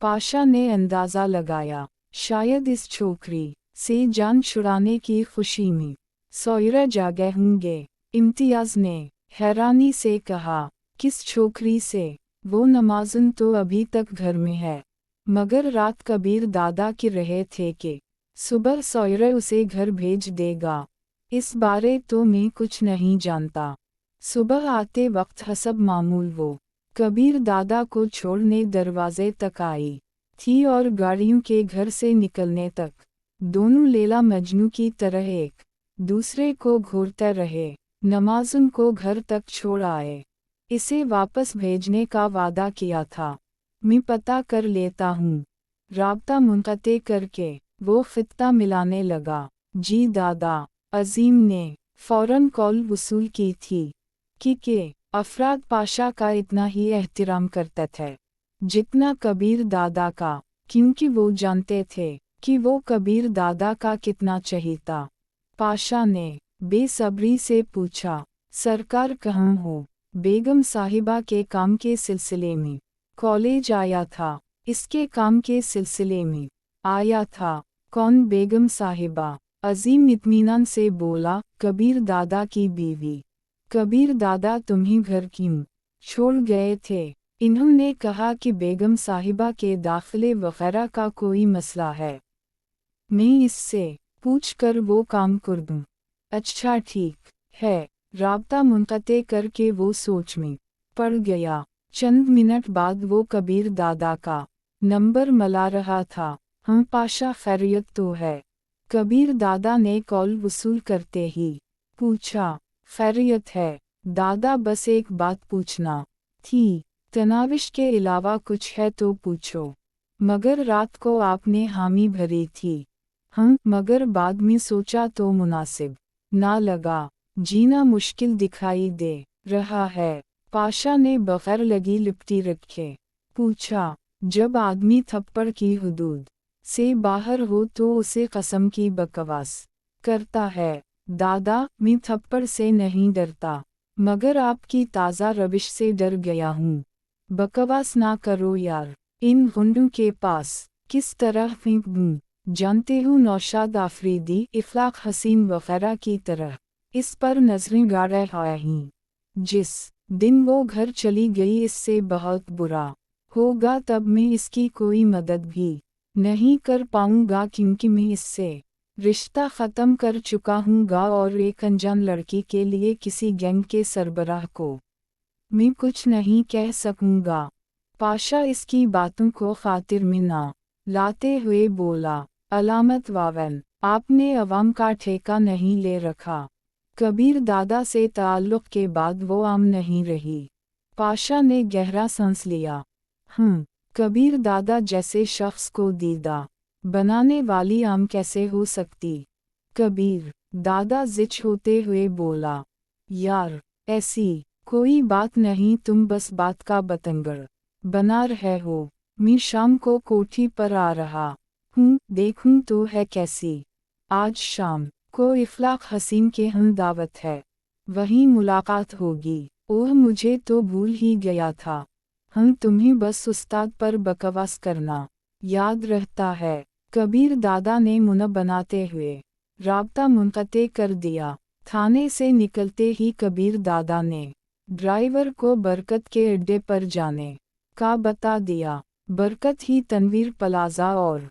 पाशा ने अंदाज़ा लगाया, शायद इस छोकरी से जान छुड़ाने की खुशी में सौयरा जा गए होंगे। इम्तियाज़ ने हैरानी से कहा, किस छोकरी से? वो नमाज़ुन तो अभी तक घर में है, मगर रात कबीर दादा कह रहे थे कि सुबह सौयरा उसे घर भेज देगा। इस बारे तो मैं कुछ नहीं जानता। सुबह आते वक्त हसब मामूल वो कबीर दादा को छोड़ने दरवाजे तक आई थी और गाड़ियों के घर से निकलने तक दोनों लैला मजनू की तरह एक दूसरे को घूरते रहे। नमाज़ुन को घर तक छोड़ आए, इसे वापस भेजने का वादा किया था। मैं पता कर लेता हूँ। राब्ता मुनक़ते करके वो ख़ित्ता मिलाने लगा। जी दादा। अज़ीम ने फ़ौरन कॉल वसूल की थी कि अफ़राद पाशा का इतना ही एहतराम करते थे जितना कबीर दादा का, क्योंकि वो जानते थे कि वो कबीर दादा का कितना चहीता। पाशा ने बेसब्री से पूछा, सरकार कहाँ हो? बेगम साहिबा के काम के सिलसिले में कॉलेज आया था। इसके काम के सिलसिले में आया था। कौन बेगम साहिबा? अज़ीम इत्मीनान से बोला, कबीर दादा की बीवी। कबीर दादा तुम्हें घर क्यों छोड़ गए थे? इन्होंने कहा कि बेगम साहिबा के दाखिले वगैरह का कोई मसला है, मैं इससे पूछ कर वो काम कर दूँ। अच्छा ठीक है। राब्ता मुनक़ते करके वो सोच में पड़ गया। चंद मिनट बाद वो कबीर दादा का नंबर मिला रहा था। हम पाशा खैरियत तो है? कबीर दादा ने कॉल वसूल करते ही पूछा, खैरियत है दादा, बस एक बात पूछना थी। तनाविश के अलावा कुछ है तो पूछो। मगर रात को आपने हामी भरी थी। मगर बाद में सोचा तो मुनासिब ना लगा। जीना मुश्किल दिखाई दे रहा है। पाशा ने बगैर लगी लिपटी रखे पूछा, जब आदमी थप्पड़ की हुदूद से बाहर हो तो उसे कसम की बकवास करता है। दादा, मैं थप्पड़ से नहीं डरता, मगर आपकी ताज़ा रविश से डर गया हूँ। बकवास ना करो यार। इन गुंडों के पास किस तरह फेंक दूँ? जानते हो नौशाद आफरीदी, इफलाक हसीन वगैरह की तरह इस पर नजरें गाड़ रहा ही। जिस दिन वो घर चली गई इससे बहुत बुरा होगा, तब मैं इसकी कोई मदद भी नहीं कर पाऊंगा, क्योंकि मैं इससे रिश्ता ख़त्म कर चुका हूँगा और एक अनजान लड़की के लिए किसी गैंग के सरबराह को मैं कुछ नहीं कह सकूँगा। पाशा इसकी बातों को खातिर में ना लाते हुए बोला, अलामत वावन, आपने अवाम का ठेका नहीं ले रखा। कबीर दादा से ताल्लुक़ के बाद वो आम नहीं रही। पाशा ने गहरा सांस लिया। कबीर दादा जैसे शख्स को दीदा बनाने वाली आम कैसे हो सकती? कबीर दादा जिच होते हुए बोला, यार ऐसी कोई बात नहीं, तुम बस बात का बतंगड़ बना रहे हो। मैं शाम को कोठी पर आ रहा हूँ, देखूँ तो है कैसी। आज शाम को इफलाक हसीन के हम दावत है, वहीं मुलाकात होगी। ओह, मुझे तो भूल ही गया था। तुम्हें बस उस्ताद पर बकवास करना याद रहता है। कबीर दादा ने मुना बनाते हुए राब्ता मुनक़ते कर दिया। थाने से निकलते ही कबीर दादा ने ड्राइवर को बरकत के अड्डे पर जाने का बता दिया। बरकत ही तनवीर प्लाजा और